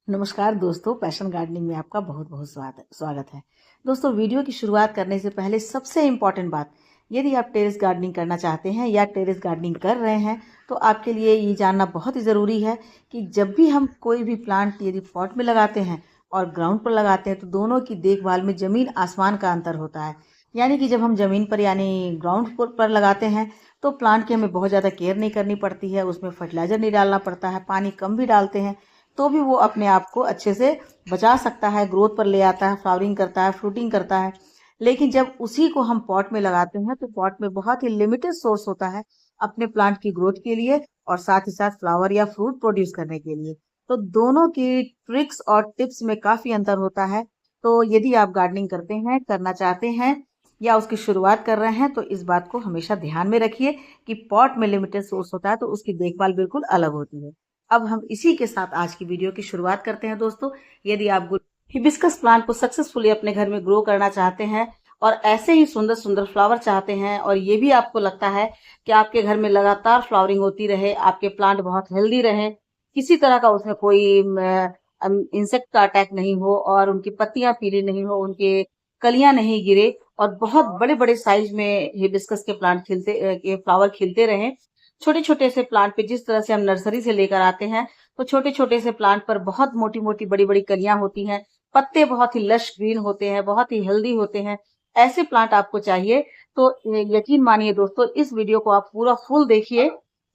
नमस्कार दोस्तों, passion gardening में आपका बहुत बहुत स्वागत है। दोस्तों, वीडियो की शुरुआत करने से पहले सबसे इम्पॉर्टेंट बात, यदि आप टेरेस गार्डनिंग करना चाहते हैं या टेरेस गार्डनिंग कर रहे हैं तो आपके लिए ये जानना बहुत ही ज़रूरी है कि जब भी हम कोई भी प्लांट यदि पॉट में लगाते हैं और ग्राउंड पर लगाते हैं तो दोनों की देखभाल में ज़मीन आसमान का अंतर होता है। यानी कि जब हम ज़मीन पर यानी ग्राउंड पर लगाते हैं तो प्लांट की हमें बहुत ज़्यादा केयर नहीं करनी पड़ती है, उसमें फर्टिलाइज़र नहीं डालना पड़ता है, पानी कम भी डालते हैं तो भी वो अपने आप को अच्छे से बचा सकता है, ग्रोथ पर ले आता है, फ्लावरिंग करता है, फ्रूटिंग करता है। लेकिन जब उसी को हम पॉट में लगाते हैं तो पॉट में बहुत ही लिमिटेड सोर्स होता है अपने प्लांट की ग्रोथ के लिए और साथ ही साथ फ्लावर या फ्रूट प्रोड्यूस करने के लिए। तो दोनों की ट्रिक्स और टिप्स में काफी अंतर होता है। तो यदि आप गार्डनिंग करते हैं, करना चाहते हैं या उसकी शुरुआत कर रहे हैं तो इस बात को हमेशा ध्यान में रखिए कि पॉट में लिमिटेड सोर्स होता है तो उसकी देखभाल बिल्कुल अलग होती है। अब हम इसी के साथ आज की वीडियो की शुरुआत करते हैं। दोस्तों, यदि आप हिबिस्कस प्लांट को सक्सेसफुली अपने घर में ग्रो करना चाहते हैं और ऐसे ही सुंदर सुंदर फ्लावर चाहते हैं और ये भी आपको लगता है कि आपके घर में लगातार फ्लावरिंग होती रहे, आपके प्लांट बहुत हेल्दी रहे, किसी तरह का उसमें कोई इंसेक्ट का अटैक नहीं हो और उनकी पत्तियां पीली नहीं हो, उनके कलियां नहीं गिरे और बहुत बड़े बड़े साइज में हिबिस्कस के प्लांट के फ्लावर खिलते रहे। छोटे छोटे से प्लांट पे जिस तरह से हम नर्सरी से लेकर आते हैं तो छोटे छोटे से प्लांट पर बहुत मोटी मोटी बड़ी बड़ी कलियां होती हैं, पत्ते बहुत ही लश ग्रीन होते हैं, बहुत ही हेल्दी होते हैं। ऐसे प्लांट आपको चाहिए तो यकीन मानिए दोस्तों, इस वीडियो को आप पूरा फुल देखिए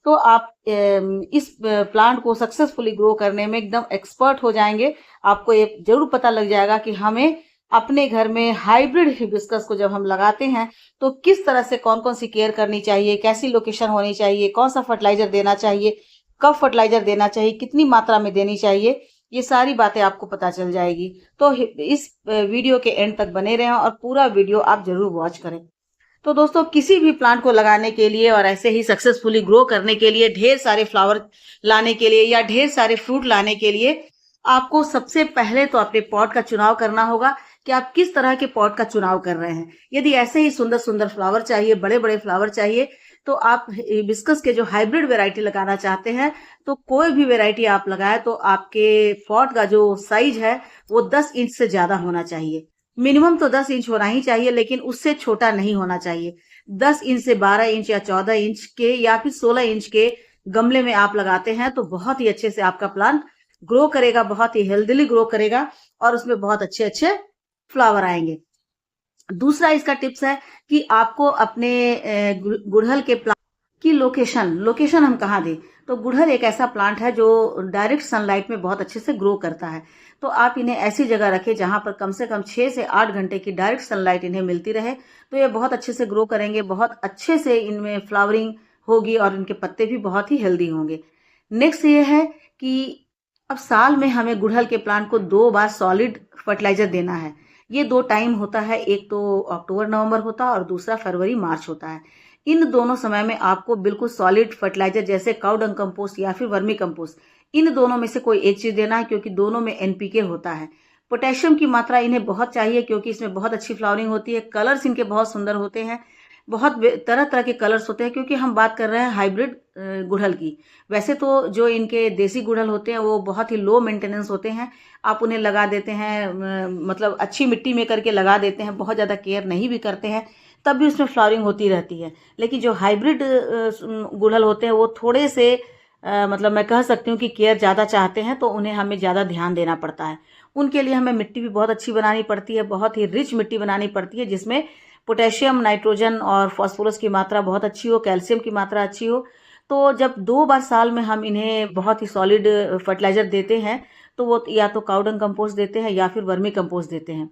तो आप इस प्लांट को सक्सेसफुली ग्रो करने में एकदम एक्सपर्ट हो जाएंगे। आपको ये जरूर पता लग जाएगा कि हमें अपने घर में हाइब्रिड हिबिस्कस को जब हम लगाते हैं तो किस तरह से कौन कौन सी केयर करनी चाहिए, कैसी लोकेशन होनी चाहिए, कौन सा फर्टिलाइजर देना चाहिए, कब फर्टिलाइजर देना चाहिए, कितनी मात्रा में देनी चाहिए, ये सारी बातें आपको पता चल जाएगी। तो इस वीडियो के एंड तक बने रहें और पूरा वीडियो आप जरूर वॉच करें। तो दोस्तों, किसी भी प्लांट को लगाने के लिए और ऐसे ही सक्सेसफुली ग्रो करने के लिए, ढेर सारे फ्लावर लाने के लिए या ढेर सारे फ्रूट लाने के लिए आपको सबसे पहले तो अपने पॉट का चुनाव करना होगा कि आप किस तरह के पॉट का चुनाव कर रहे हैं। यदि ऐसे ही सुंदर सुंदर फ्लावर चाहिए, बड़े बड़े फ्लावर चाहिए तो आप हिबिस्कस के जो हाइब्रिड वैरायटी लगाना चाहते हैं तो कोई भी वैरायटी आप लगाए तो आपके पॉट का जो साइज है वो 10 इंच से ज्यादा होना चाहिए। मिनिमम तो 10 इंच होना ही चाहिए, लेकिन उससे छोटा नहीं होना चाहिए। 10 इंच से 12 इंच या 14 इंच के या फिर 16 इंच के गमले में आप लगाते हैं तो बहुत ही अच्छे से आपका प्लांट ग्रो करेगा, बहुत ही हेल्दीली ग्रो करेगा और उसमें बहुत अच्छे अच्छे फ्लावर आएंगे। दूसरा इसका टिप्स है कि आपको अपने गुड़हल के प्लांट की लोकेशन हम कहाँ दें। तो गुड़हल एक ऐसा प्लांट है जो डायरेक्ट सनलाइट में बहुत अच्छे से ग्रो करता है। तो आप इन्हें ऐसी जगह रखें जहां पर कम से कम 6 से 8 घंटे की डायरेक्ट सनलाइट इन्हें मिलती रहे तो ये बहुत अच्छे से ग्रो करेंगे, बहुत अच्छे से इनमें फ्लावरिंग होगी और इनके पत्ते भी बहुत ही हेल्दी होंगे। नेक्स्ट ये है कि अब साल में हमें गुड़हल के प्लांट को 2 बार सॉलिड फर्टिलाइजर देना है। ये 2 टाइम होता है, एक तो अक्टूबर नवंबर होता है और दूसरा फरवरी मार्च होता है। इन दोनों समय में आपको बिल्कुल सॉलिड फर्टिलाइजर जैसे काउ डंग कंपोस्ट या फिर वर्मी कंपोस्ट, इन दोनों में से कोई एक चीज देना है क्योंकि दोनों में एनपीके होता है। पोटेशियम की मात्रा इन्हें बहुत चाहिए क्योंकि इसमें बहुत अच्छी फ्लावरिंग होती है, कलर्स इनके बहुत सुंदर होते हैं, बहुत तरह तरह के कलर्स होते हैं क्योंकि हम बात कर रहे हैं हाइब्रिड गुड़हल की। वैसे तो जो इनके देसी गुड़हल होते हैं वो बहुत ही लो मेंटेनेंस होते हैं, आप उन्हें लगा देते हैं, मतलब अच्छी मिट्टी में करके लगा देते हैं, बहुत ज़्यादा केयर नहीं भी करते हैं, तब भी उसमें फ्लावरिंग होती रहती है। लेकिन जो हाइब्रिड गुड़हल होते हैं वो थोड़े से मतलब मैं कह सकती हूँ कि केयर ज़्यादा चाहते हैं तो उन्हें हमें ज़्यादा ध्यान देना पड़ता है। उनके लिए हमें मिट्टी भी बहुत अच्छी बनानी पड़ती है, बहुत ही रिच मिट्टी बनानी पड़ती है जिसमें पोटेशियम, नाइट्रोजन और फास्फोरस की मात्रा बहुत अच्छी हो, कैल्शियम की मात्रा अच्छी हो। तो जब 2 बार साल में हम इन्हें बहुत ही सॉलिड फर्टिलाइजर देते हैं तो वो या तो काउ डंग कंपोस्ट देते हैं या फिर वर्मी कंपोस्ट देते हैं।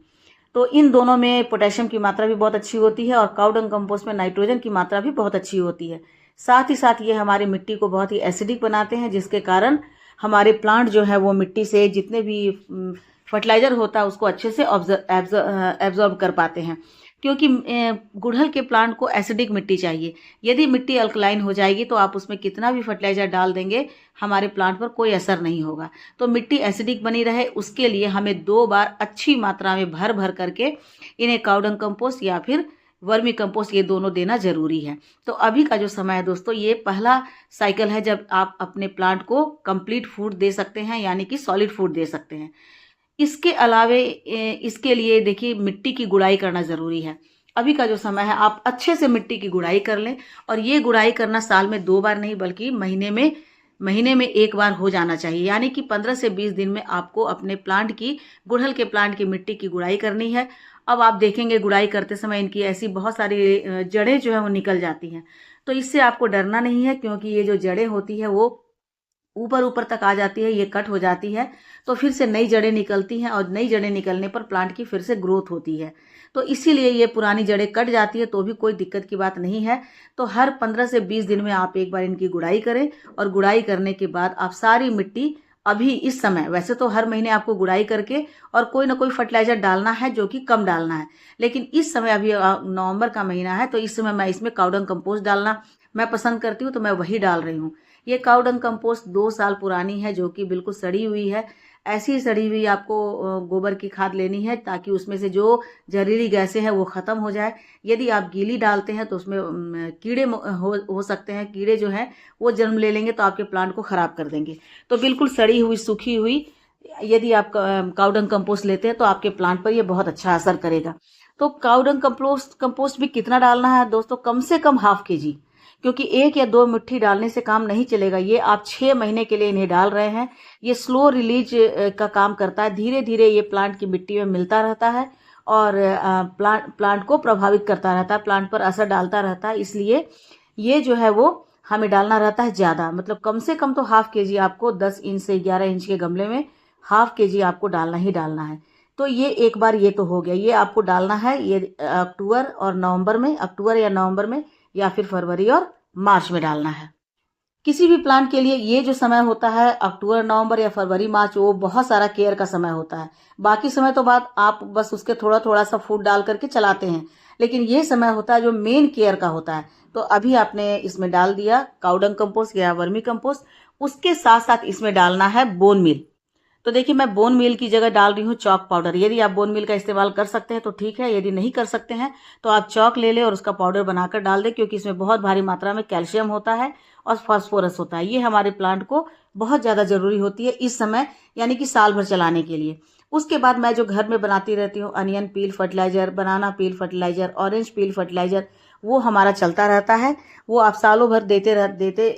तो इन दोनों में पोटेशियम की मात्रा भी बहुत अच्छी होती है और काउ डंग कंपोस्ट में नाइट्रोजन की मात्रा भी बहुत अच्छी होती है। साथ ही साथ ये हमारी मिट्टी को बहुत ही एसिडिक बनाते हैं जिसके कारण हमारे प्लांट जो है वो मिट्टी से जितने भी फर्टिलाइजर होता है उसको अच्छे से एब्जॉर्ब कर पाते हैं। क्योंकि गुड़हल के प्लांट को एसिडिक मिट्टी चाहिए। यदि मिट्टी अल्कलाइन हो जाएगी तो आप उसमें कितना भी फर्टिलाइजर डाल देंगे हमारे प्लांट पर कोई असर नहीं होगा। तो मिट्टी एसिडिक बनी रहे उसके लिए हमें 2 बार अच्छी मात्रा में भर भर करके इन्हें काउ डंग कंपोस्ट या फिर वर्मी कंपोस्ट, ये दोनों देना ज़रूरी है। तो अभी का जो समय है दोस्तों, ये पहला साइकिल है जब आप अपने प्लांट को कंप्लीट फूड दे सकते हैं, यानी कि सॉलिड फूड दे सकते हैं। इसके अलावे इसके लिए देखिए मिट्टी की गुड़ाई करना ज़रूरी है। अभी का जो समय है आप अच्छे से मिट्टी की गुड़ाई कर लें, और ये गुड़ाई करना साल में 2 बार नहीं बल्कि महीने में 1 बार हो जाना चाहिए। यानी कि 15 से 20 दिन में आपको अपने प्लांट की, गुड़हल के प्लांट की मिट्टी की गुड़ाई करनी है। अब आप देखेंगे गुड़ाई करते समय इनकी ऐसी बहुत सारी जड़ें जो है वो निकल जाती हैं। तो इससे आपको डरना नहीं है, क्योंकि ये जो जड़ें होती है वो ऊपर ऊपर तक आ जाती है, ये कट हो जाती है, तो फिर से नई जड़ें निकलती हैं, और नई जड़ें निकलने पर प्लांट की फिर से ग्रोथ होती है। तो इसीलिए ये पुरानी जड़ें कट जाती है तो भी कोई दिक्कत की बात नहीं है। तो हर 15 से 20 दिन में आप एक बार इनकी गुड़ाई करें, और गुड़ाई करने के बाद आप सारी मिट्टी, अभी इस समय वैसे तो हर महीने आपको गुड़ाई करके और कोई ना कोई फर्टिलाइजर डालना है, जो कि कम डालना है। लेकिन इस समय अभी नवंबर का महीना है, तो इस समय मैं इसमें काउडंग कंपोस्ट डालना मैं पसंद करती हूँ, तो मैं वही डाल रही हूँ। ये काउडंग कंपोस्ट 2 साल पुरानी है, जो कि बिल्कुल सड़ी हुई है। ऐसी ही सड़ी हुई आपको गोबर की खाद लेनी है, ताकि उसमें से जो जहरीली गैसें हैं वो ख़त्म हो जाए। यदि आप गीली डालते हैं तो उसमें कीड़े हो सकते हैं, कीड़े जो हैं वो जन्म ले लेंगे, तो आपके प्लांट को ख़राब कर देंगे। तो बिल्कुल सड़ी हुई, सूखी हुई यदि आप काउडंग कंपोस्ट लेते हैं तो आपके प्लांट पर ये बहुत अच्छा असर करेगा। तो काउडंग कंपोस्ट भी कितना डालना है दोस्तों? कम से कम ½ kg, क्योंकि 1 या 2 मुट्ठी डालने से काम नहीं चलेगा। ये आप 6 महीने के लिए इन्हें डाल रहे हैं। ये स्लो रिलीज का काम करता है, धीरे धीरे ये प्लांट की मिट्टी में मिलता रहता है, और प्लांट को प्रभावित करता रहता है, प्लांट पर असर डालता रहता है। इसलिए ये जो है वो हमें डालना रहता है ज़्यादा, मतलब कम से कम तो ½ kg आपको 10 इंच से 11 इंच के गमले में ½ kg आपको डालना ही डालना है। तो ये एक बार ये तो हो गया, ये आपको डालना है ये अक्टूबर या नवंबर में, या फिर फरवरी और मार्च में डालना है। किसी भी प्लांट के लिए ये जो समय होता है अक्टूबर, नवंबर या फरवरी, मार्च, वो बहुत सारा केयर का समय होता है। बाकी समय तो बात आप बस उसके थोड़ा थोड़ा सा फूड डाल करके चलाते हैं, लेकिन ये समय होता है जो मेन केयर का होता है। तो अभी आपने इसमें डाल दिया काउडंग कंपोस्ट या वर्मी कंपोस्ट, उसके साथ साथ इसमें डालना है बोन मील। तो देखिए मैं बोन मील की जगह डाल रही हूँ चॉक पाउडर। यदि आप बोन मील का इस्तेमाल कर सकते हैं तो ठीक है, यदि नहीं कर सकते हैं तो आप चॉक ले लें और उसका पाउडर बनाकर डाल दें, क्योंकि इसमें बहुत भारी मात्रा में कैल्शियम होता है और फास्फोरस होता है। ये हमारे प्लांट को बहुत ज़्यादा ज़रूरी होती है इस समय, यानी कि साल भर चलाने के लिए। उसके बाद मैं जो घर में बनाती रहती हूँ, onion peel fertiliser, banana peel fertiliser, orange peel fertiliser, वो हमारा चलता रहता है। वो आप सालों भर देते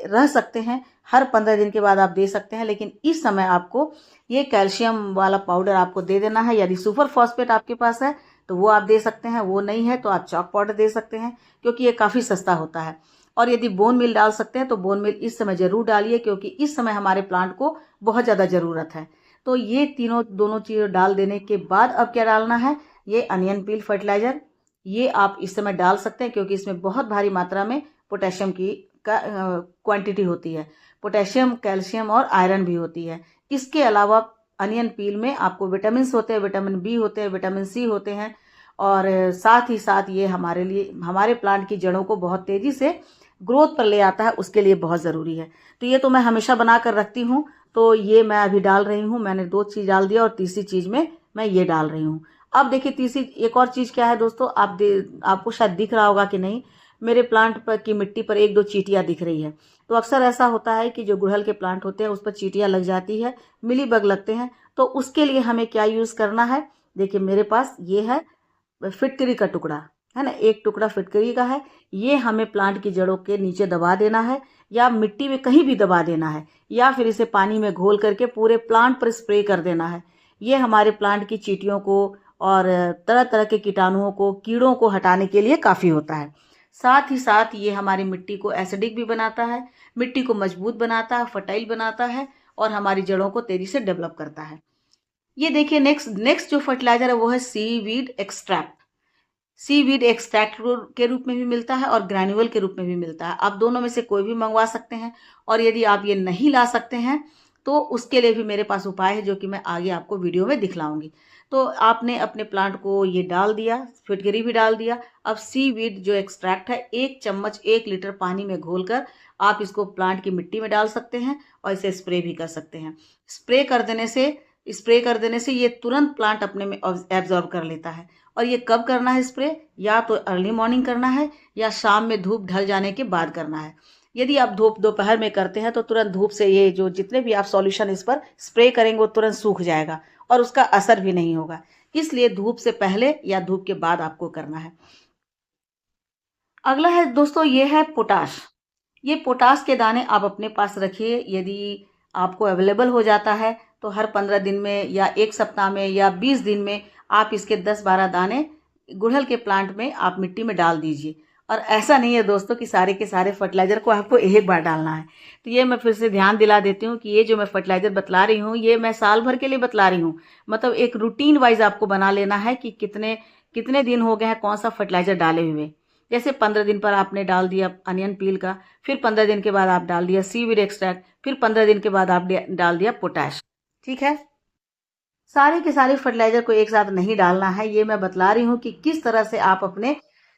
रह सकते हैं, हर 15 दिन के बाद आप दे सकते हैं। लेकिन इस समय आपको ये कैल्शियम वाला पाउडर आपको दे देना है। यदि सुपर फॉस्फेट आपके पास है तो वो आप दे सकते हैं, वो नहीं है तो आप चॉक पाउडर दे सकते हैं, क्योंकि ये काफ़ी सस्ता होता है। और यदि बोन मील डाल सकते हैं तो बोन मील इस समय ज़रूर डालिए, क्योंकि इस समय हमारे प्लांट को बहुत ज़्यादा ज़रूरत है। तो ये दोनों चीज़ें डाल देने के बाद अब क्या डालना है, ये अनियन पील फर्टिलाइज़र, ये आप इस समय डाल सकते हैं, क्योंकि इसमें बहुत भारी मात्रा में पोटेशियम की क्वांटिटी होती है। पोटेशियम, कैल्शियम और आयरन भी होती है। इसके अलावा अनियन पील में आपको विटामिन होते हैं, विटामिन बी होते हैं, विटामिन सी होते हैं, और साथ ही साथ ये हमारे प्लांट की जड़ों को बहुत तेज़ी से ग्रोथ पर ले आता है, उसके लिए बहुत ज़रूरी है। तो ये तो मैं हमेशा बना कर रखती हूँ। तो ये मैं अभी डाल रही हूँ, मैंने 2 चीज़ डाल दिया और तीसरी चीज़ में मैं ये डाल रही हूँ। अब देखिए तीसरी एक और चीज़ क्या है दोस्तों, आपको शायद दिख रहा होगा कि नहीं, मेरे प्लांट पर की मिट्टी पर 1-2 चींटियाँ दिख रही है। तो अक्सर ऐसा होता है कि जो गुड़हल के प्लांट होते हैं उस पर चींटियाँ लग जाती है, मिलीबग लगते हैं। तो उसके लिए हमें क्या यूज़ करना है, देखिए मेरे पास ये है फिटकरी का टुकड़ा, है ना, एक टुकड़ा फिटकरी का है। ये हमें प्लांट की जड़ों के नीचे दबा देना है, या मिट्टी में कहीं भी दबा देना है, या फिर इसे पानी में घोल करके पूरे प्लांट पर स्प्रे कर देना है। ये हमारे प्लांट की चींटियों को और तरह तरह के कीटाणुओं को, कीड़ों को हटाने के लिए काफ़ी होता है। साथ ही साथ ये हमारी मिट्टी को एसिडिक भी बनाता है, मिट्टी को मजबूत बनाता है, फर्टाइल बनाता है, और हमारी जड़ों को तेज़ी से डेवलप करता है। ये देखिए नेक्स्ट जो फर्टिलाइजर है वो है सीवीड एक्सट्रैक्ट। सीवीड एक्सट्रैक्ट के रूप में भी मिलता है और ग्रैन्युअल के रूप में भी मिलता है। आप दोनों में से कोई भी मंगवा सकते हैं। और यदि आप ये नहीं ला सकते हैं तो उसके लिए भी मेरे पास उपाय है, जो कि मैं आगे आपको वीडियो में दिखलाऊंगी। तो आपने अपने प्लांट को ये डाल दिया, फिटकरी भी डाल दिया। अब सीवीड जो एक्सट्रैक्ट है 1 चम्मच 1 लीटर पानी में घोलकर आप इसको प्लांट की मिट्टी में डाल सकते हैं, और इसे स्प्रे भी कर सकते हैं। स्प्रे कर देने से ये तुरंत प्लांट अपने में एब्जॉर्ब कर लेता है, और ये कब करना है स्प्रे, या तो अर्ली मॉर्निंग करना है या शाम में धूप ढल जाने के बाद करना है। यदि आप धूप दोपहर में करते हैं तो तुरंत धूप से ये जो जितने भी आप सॉल्यूशन इस पर स्प्रे करेंगे वो तुरंत सूख जाएगा और उसका असर भी नहीं होगा। इसलिए धूप से पहले या धूप के बाद आपको करना है। अगला है दोस्तों, ये है पोटाश। ये पोटाश के दाने आप अपने पास रखिए। यदि आपको अवेलेबल हो जाता है तो हर 15 दिन में या 1 सप्ताह में या 20 दिन में आप इसके 10-12 दाने गुड़हल के प्लांट में आप मिट्टी में डाल दीजिए। और ऐसा नहीं है दोस्तों कि सारे के सारे फर्टिलाइज़र को आपको एक बार डालना है। तो ये मैं फिर से ध्यान दिला देती हूँ कि ये जो मैं फर्टिलाइज़र बतला रही हूँ ये मैं साल भर के लिए बतला रही हूँ। मतलब एक रूटीन वाइज आपको बना लेना है कि कितने कितने दिन हो गए हैं कौन सा फर्टिलाइज़र डाले हुए। जैसे 15 दिन पर आपने डाल दिया अनियन पील का, फिर 15 दिन के बाद आप डाल दिया सीवीड एक्सट्रैक्ट, फिर 15 दिन के बाद आप डाल दिया पोटैश। ठीक है, सारे के सारे फर्टिलाइजर को एक साथ नहीं डालना है। ये मैं बतला रही हूँ कि किस तरह से आप अपने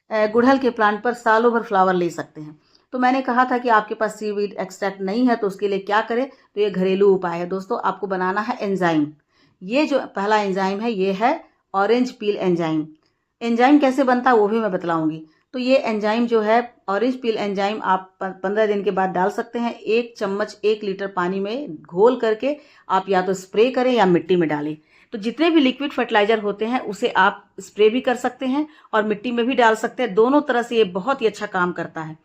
गुड़हल के प्लांट पर सालों भर फ्लावर ले सकते हैं। तो मैंने कहा था कि आपके पास सीवीड एक्सट्रैक्ट नहीं है तो उसके लिए क्या करें, तो ये घरेलू उपाय है दोस्तों। आपको बनाना है एंजाइम। ये जो पहला एंजाइम है ये है ऑरेंज पील एंजाइम। एंजाइम कैसे बनता है वो भी मैं बतलाऊंगी। तो ये एंजाइम जो है ऑरेंज पील एंजाइम आप 15 दिन के बाद डाल सकते हैं। 1 चम्मच 1 लीटर पानी में घोल करके आप या तो स्प्रे करें या मिट्टी में डालें। तो जितने भी लिक्विड फर्टिलाइजर होते हैं उसे आप स्प्रे भी कर सकते हैं और मिट्टी में भी डाल सकते हैं। दोनों तरह से ये बहुत ही अच्छा काम करता है।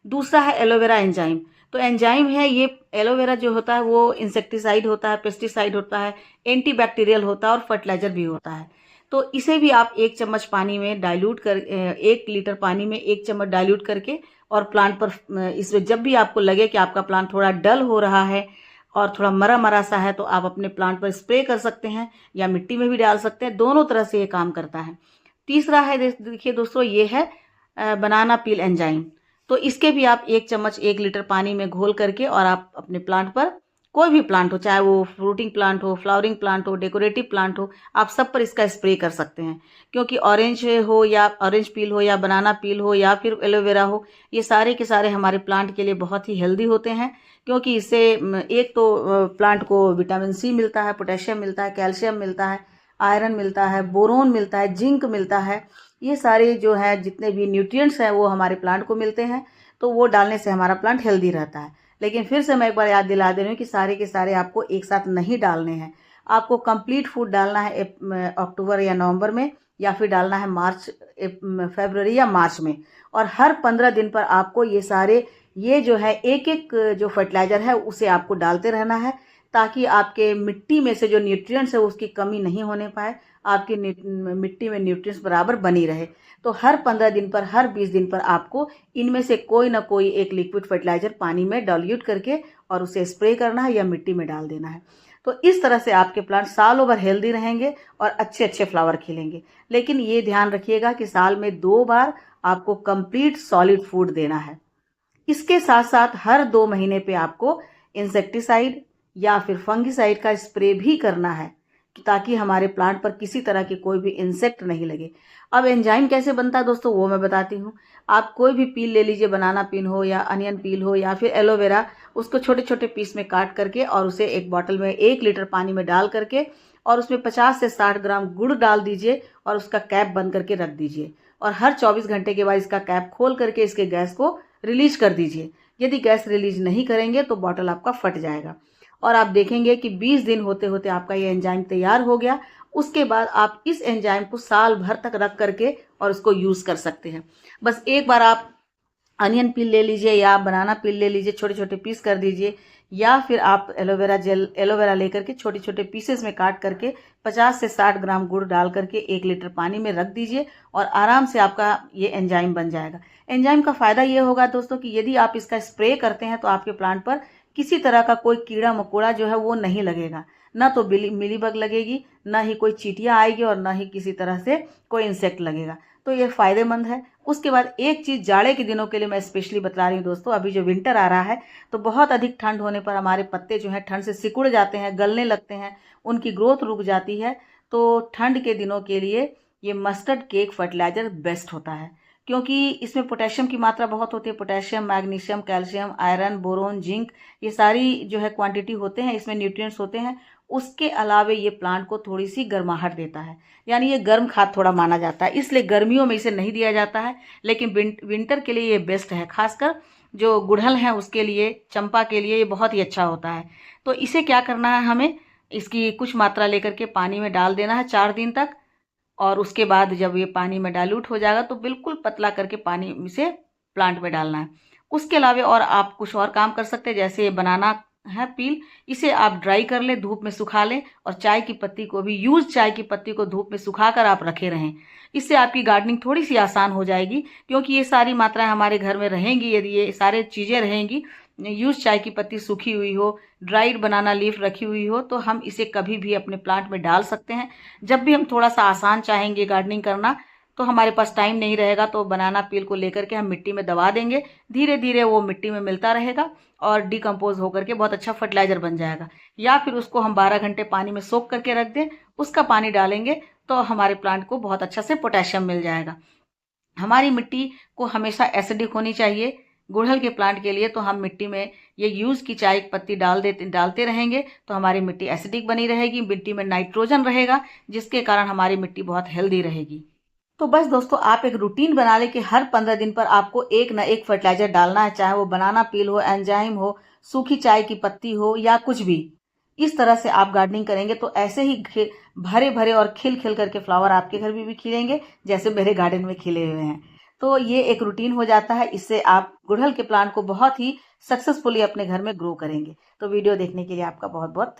दूसरा है एलोवेरा एंजाइम। तो एंजाइम है ये, एलोवेरा जो होता है वो इंसेक्टिसाइड होता है, पेस्टिसाइड होता है, एंटीबैक्टीरियल होता है और फर्टिलाइजर भी होता है। तो इसे भी आप 1 चम्मच पानी में डाइल्यूट कर 1 लीटर पानी में 1 चम्मच डाइल्यूट करके और प्लांट पर इसमें जब भी आपको लगे कि आपका प्लांट थोड़ा डल हो रहा है और थोड़ा मरा मरा सा है तो आप अपने प्लांट पर स्प्रे कर सकते हैं या मिट्टी में भी डाल सकते हैं। दोनों तरह से ये काम करता है। तीसरा है देखिए दोस्तों, ये है बनाना पील एंजाइम। तो इसके भी आप 1 चम्मच 1 लीटर पानी में घोल करके और आप अपने प्लांट पर, कोई भी प्लांट हो, चाहे वो फ्रूटिंग प्लांट हो, फ्लावरिंग प्लांट हो, डेकोरेटिव प्लांट हो, आप सब पर इसका स्प्रे कर सकते हैं। क्योंकि ऑरेंज हो या ऑरेंज पील हो या बनाना पील हो या फिर एलोवेरा हो, ये सारे के सारे हमारे प्लांट के लिए बहुत ही हेल्दी होते हैं। क्योंकि इससे एक तो प्लांट को विटामिन सी मिलता है, पोटेशियम मिलता है, कैल्शियम मिलता है, आयरन मिलता है, बोरोन मिलता है, जिंक मिलता है। ये सारे जो है जितने भी न्यूट्रिएंट्स हैं वो हमारे प्लांट को मिलते हैं। तो वो डालने से हमारा प्लांट हेल्दी रहता है। लेकिन फिर से मैं एक बार याद दिला दे रही हूँ कि सारे के सारे आपको एक साथ नहीं डालने हैं। आपको कंप्लीट फूड डालना है अक्टूबर या नवंबर में, या फिर डालना है फरवरी या मार्च में। और हर 15 दिन पर आपको ये सारे, ये जो है एक एक जो फर्टिलाइजर है उसे आपको डालते रहना है, ताकि आपके मिट्टी में से जो न्यूट्रिएंट्स है उसकी कमी नहीं होने पाए, आपकी मिट्टी में न्यूट्रिएंट्स बराबर बनी रहे। तो हर 15 दिन पर, हर 20 दिन पर आपको इनमें से कोई ना कोई एक लिक्विड फर्टिलाइजर पानी में डाइल्यूट करके और उसे स्प्रे करना है या मिट्टी में डाल देना है। तो इस तरह से आपके प्लांट सालों भर हेल्दी रहेंगे और अच्छे अच्छे फ्लावर खिलेंगे। लेकिन ये ध्यान रखिएगा कि साल में 2 बार आपको कंप्लीट सॉलिड फूड देना है। इसके साथ साथ हर 2 महीने पे आपको इंसेक्टिसाइड या फिर फंगिसाइड का स्प्रे भी करना है, ताकि हमारे प्लांट पर किसी तरह की कोई भी इंसेक्ट नहीं लगे। अब एंजाइम कैसे बनता है दोस्तों वो मैं बताती हूँ। आप कोई भी पील ले लीजिए, बनाना पील हो या अनियन पील हो या फिर एलोवेरा, उसको छोटे छोटे पीस में काट करके और उसे एक बॉटल में 1 लीटर पानी में डाल करके और उसमें 50 से 60 ग्राम गुड़ डाल दीजिए और उसका कैप बंद करके रख दीजिए। और हर 24 घंटे के बाद इसका कैप खोल करके इसके गैस को रिलीज कर दीजिए। यदि गैस रिलीज नहीं करेंगे तो बॉटल आपका फट जाएगा। और आप देखेंगे कि 20 दिन होते होते आपका ये एंजाइम तैयार हो गया। उसके बाद आप इस एंजाइम को साल भर तक रख करके और उसको यूज़ कर सकते हैं। बस एक बार आप अनियन पील ले लीजिए या बनाना पील ले लीजिए, छोटे छोटे पीस कर दीजिए, या फिर आप एलोवेरा लेकर के छोटे छोटे पीसेस में काट करके 50 से 60 ग्राम गुड़ डाल करके 1 लीटर पानी में रख दीजिए और आराम से आपका ये एंजाइम बन जाएगा। एंजाइम का फ़ायदा ये होगा दोस्तों कि यदि आप इसका स्प्रे करते हैं तो आपके प्लांट पर किसी तरह का कोई कीड़ा मकोड़ा जो है वो नहीं लगेगा। ना तो मिलीबग लगेगी, ना ही कोई चींटियाँ आएगी और ना ही किसी तरह से कोई इंसेक्ट लगेगा। तो ये फ़ायदेमंद है। उसके बाद एक चीज़ जाड़े के दिनों के लिए मैं स्पेशली बता रही हूँ दोस्तों। अभी जो विंटर आ रहा है तो बहुत अधिक ठंड होने पर हमारे पत्ते जो हैं ठंड से सिकुड़ जाते हैं, गलने लगते हैं, उनकी ग्रोथ रुक जाती है। तो ठंड के दिनों के लिए ये मस्टर्ड केक फर्टिलाइज़र बेस्ट होता है, क्योंकि इसमें पोटेशियम की मात्रा बहुत होती है। Potassium, magnesium, calcium, iron, boron, zinc, ये सारी जो है क्वांटिटी होते हैं, इसमें न्यूट्रिएंट्स होते हैं। उसके अलावे ये प्लांट को थोड़ी सी गर्माहट देता है, यानी ये गर्म खाद थोड़ा माना जाता है, इसलिए गर्मियों में इसे नहीं दिया जाता है। लेकिन विंटर के लिए ये बेस्ट है, खासकर जो गुड़हल हैं उसके लिए, चंपा के लिए ये बहुत ही अच्छा होता है। तो इसे क्या करना है, हमें इसकी कुछ मात्रा लेकर के पानी में डाल देना है 4 दिन तक, और उसके बाद जब ये पानी में डाइल्यूट हो जाएगा तो बिल्कुल पतला करके पानी इसे प्लांट में डालना है। उसके अलावा और आप कुछ और काम कर सकते हैं, जैसे बनाना है पील, इसे आप ड्राई कर लें, धूप में सुखा लें, और चाय की पत्ती को भी, यूज चाय की पत्ती को धूप में सुखा कर आप रखे रहें। इससे आपकी गार्डनिंग थोड़ी सी आसान हो जाएगी, क्योंकि ये सारी मात्राएं हमारे घर में रहेंगी। यदि ये सारे चीज़ें रहेंगी, यूज चाय की पत्ती सूखी हुई हो, ड्राइड बनाना लीफ रखी हुई हो, तो हम इसे कभी भी अपने प्लांट में डाल सकते हैं। जब भी हम थोड़ा सा आसान चाहेंगे गार्डनिंग करना, तो हमारे पास टाइम नहीं रहेगा, तो बनाना पील को लेकर के हम मिट्टी में दबा देंगे, धीरे धीरे वो मिट्टी में मिलता रहेगा और डिकम्पोज होकर के बहुत अच्छा फर्टिलाइजर बन जाएगा। या फिर उसको हम 12 घंटे पानी में सोख करके रख दें, उसका पानी डालेंगे तो हमारे प्लांट को बहुत अच्छा से पोटेशियम मिल जाएगा। हमारी मिट्टी को हमेशा एसिडिक होनी चाहिए। गुड़हल के प्लांट के लिए तो हम मिट्टी में ये यूज की चाय की पत्ती डालते रहेंगे, तो हमारी मिट्टी एसिडिक बनी रहेगी, मिट्टी में नाइट्रोजन रहेगा, जिसके कारण हमारी मिट्टी बहुत हेल्दी रहेगी। तो बस दोस्तों, आप एक रूटीन बना लें कि हर 15 दिन पर आपको एक ना एक फर्टिलाइजर डालना है, चाहे वो बनाना पील हो, एंजाइम हो, सूखी चाय की पत्ती हो, या कुछ भी। इस तरह से आप गार्डनिंग करेंगे तो ऐसे ही भरे भरे और खिल खिल करके फ्लावर आपके घर में भी खिलेंगे, जैसे मेरे गार्डन में खिले हुए हैं। तो ये एक रूटीन हो जाता है, इससे आप गुड़हल के प्लांट को बहुत ही सक्सेसफुली अपने घर में ग्रो करेंगे। तो वीडियो देखने के लिए आपका बहुत बहुत